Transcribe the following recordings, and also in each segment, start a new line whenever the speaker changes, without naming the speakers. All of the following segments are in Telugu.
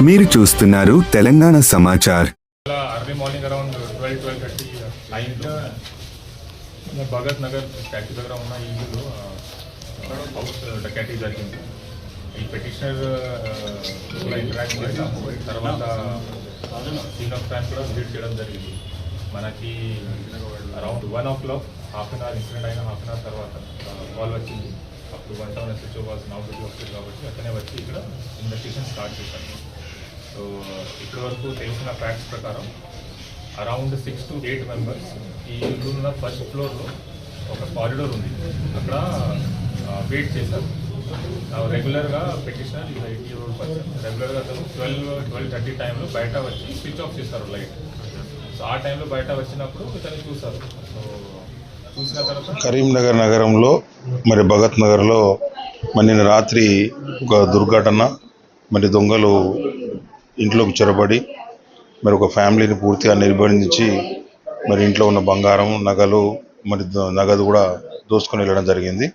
మీరు చూస్తున్నారు Telangana Samachar.
Early morning around 12:30 అయింది. భగత్ నగర్ స్టాచ్యూ దగ్గర ఉన్న ఇల్లు హౌస్ డకాటీ జరిగింది. ఈ పెటిషనర్ కూడా ఇంటరాక్ట్ చేసాం. తర్వాత సీన్ ఆఫ్ క్రైమ్ కూడా విజిట్ చేయడం జరిగింది. మనకి around 1 o'clock half an hour incident అయిన హాఫ్ అన్ అవర్ తర్వాత కాల్ వచ్చింది. అప్పుడు 1 SHO వాజ్ నౌ డ్యూటీ వస్తుంది కాబట్టి అక్కడే వచ్చి ఇక్కడ ఇన్వెస్టిగేషన్ స్టార్ట్ చేశాను. సో ఇప్పటి వరకు తెలిసిన ఫ్యాక్ట్స్ ప్రకారం అరౌండ్ 6 to 8 మెంబర్స్ ఈ ఇల్లు ఉన్న ఫస్ట్ ఫ్లోర్లో ఒక కారిడోర్ ఉంది, అక్కడ వెయిట్ చేశారు. రెగ్యులర్గా పెటిషనర్ 80-year-old పర్సన్ రెగ్యులర్గా అతను 12:30 టైంలో బయట వచ్చి స్విచ్ ఆఫ్ చేస్తారు లైట్. సో ఆ టైంలో బయట వచ్చినప్పుడు ఇతను చూశారు. సో చూసిన తర్వాత
కరీంనగర్ నగరంలో మరి భగత్ నగర్లో మరి నిన్న రాత్రి ఒక దుర్ఘటన, మరి దొంగలు ఇంట్లోకి చొరబడి మరి ఒక ఫ్యామిలీని పూర్తిగా నిర్బంధించి మరి ఇంట్లో ఉన్న బంగారం, నగలు, మరి నగదు కూడా దోసుకొని వెళ్ళడం జరిగింది.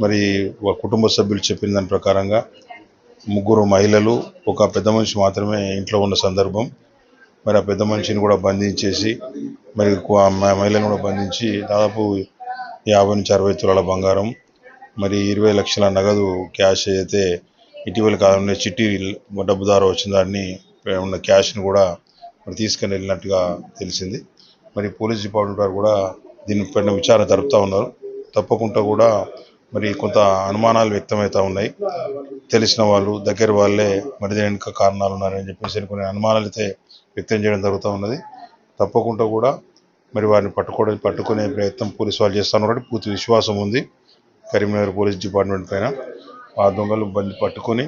మరి ఒక కుటుంబ సభ్యులు చెప్పిన దాని ప్రకారంగా 3 మహిళలు, ఒక పెద్ద మనిషి మాత్రమే ఇంట్లో ఉన్న సందర్భం. మరి ఆ పెద్ద మనిషిని కూడా బంధించేసి మరి మహిళను కూడా బంధించి దాదాపు 50 నుంచి 60 తులాల బంగారం, మరి 20 లక్షల నగదు క్యాష్ అయితే ఇటీవల కాలంలో చిట్టి డబ్బు ద్వారా వచ్చిన దాన్ని ఉన్న క్యాష్ను కూడా మరి తీసుకుని వెళ్ళినట్టుగా తెలిసింది. మరి పోలీస్ డిపార్ట్మెంట్ వారు కూడా దీనిపైన విచారణ జరుపుతూ ఉన్నారు. తప్పకుండా కూడా మరి కొంత అనుమానాలు వ్యక్తమవుతూ ఉన్నాయి. తెలిసిన వాళ్ళు, దగ్గర వాళ్ళే మరి వెనుక కారణాలు ఉన్నారని చెప్పేసి కొన్ని అనుమానాలు అయితే వ్యక్తం చేయడం జరుగుతూ ఉన్నది. తప్పకుండా కూడా మరి వారిని పట్టుకునే ప్రయత్నం పోలీసు వాళ్ళు చేస్తున్నారు. పూర్తి విశ్వాసం ఉంది కరీంనగర్ పోలీస్ డిపార్ట్మెంట్ పైన. ఆ దొంగలు పట్టుకొని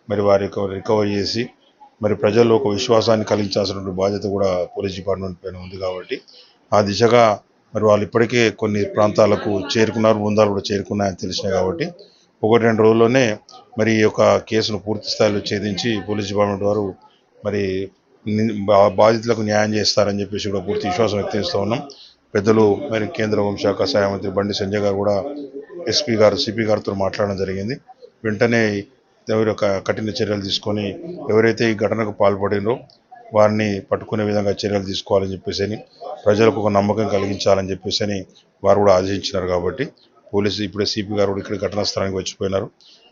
మరి వారి రికవర్ చేసి మరి ప్రజల్లో ఒక విశ్వాసాన్ని కలిగించాల్సినటువంటి బాధ్యత కూడా పోలీస్ డిపార్ట్మెంట్ పైన ఉంది. కాబట్టి ఆ దిశగా మరి వాళ్ళు ఇప్పటికే కొన్ని ప్రాంతాలకు చేరుకున్నారు, బృందాలు కూడా చేరుకున్నాయని తెలిసినాయి. కాబట్టి 1-2 రోజుల్లోనే మరి ఈ యొక్క కేసును పూర్తి స్థాయిలో ఛేదించి పోలీస్ డిపార్ట్మెంట్ వారు మరి బాధితులకు న్యాయం చేస్తారని చెప్పేసి కూడా పూర్తి విశ్వాసం వ్యక్తం చేస్తూ ఉన్నాం. పెద్దలు మరి కేంద్ర హోంశాఖ సహాయ మంత్రి బండి సంజయ్ గారు కూడా ఎస్పీ గారు, సిపి గారితో మాట్లాడడం జరిగింది. వెంటనే ఎవరి కఠిన చర్యలు తీసుకొని ఎవరైతే ఈ ఘటనకు పాల్పడినో వారిని పట్టుకునే విధంగా చర్యలు తీసుకోవాలని చెప్పేసి, ప్రజలకు ఒక నమ్మకం కలిగించాలని చెప్పేసి వారు కూడా ఆదేశించినారు. కాబట్టి పోలీసు ఇప్పుడే సిపి గారు కూడా ఇక్కడ ఘటనా స్థలానికి వచ్చిపోయినారు.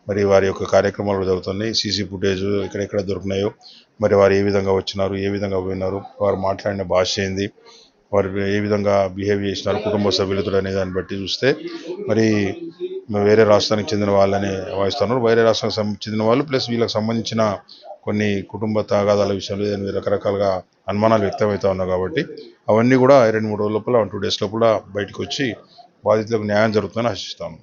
మరి వారి యొక్క కార్యక్రమాలు జరుగుతున్నాయి. సీసీ ఫుటేజ్ ఎక్కడెక్కడ దొరికినాయో, మరి వారు ఏ విధంగా వచ్చినారు, ఏ విధంగా పోయినారు, వారు మాట్లాడిన భాష ఏంది, వారు ఏ విధంగా బిహేవ్ చేసినారు కుటుంబ సభ్యులతో అనే దాన్ని బట్టి చూస్తే మరి వేరే రాష్ట్రానికి చెందిన వాళ్ళని వాయిస్తున్నారు. వేరే రాష్ట్రానికి చెందిన వాళ్ళు ప్లస్ వీళ్ళకి సంబంధించిన కొన్ని కుటుంబ తగాదాల విషయంలో రకరకాలుగా అనుమానాలు వ్యక్తమవుతూ ఉన్నాయి. కాబట్టి అవన్నీ కూడా 2-3 రోజుల లోపల 2 days లోపల బయటకు వచ్చి బాధితులకు న్యాయం జరుగుతుందని ఆశిస్తాము.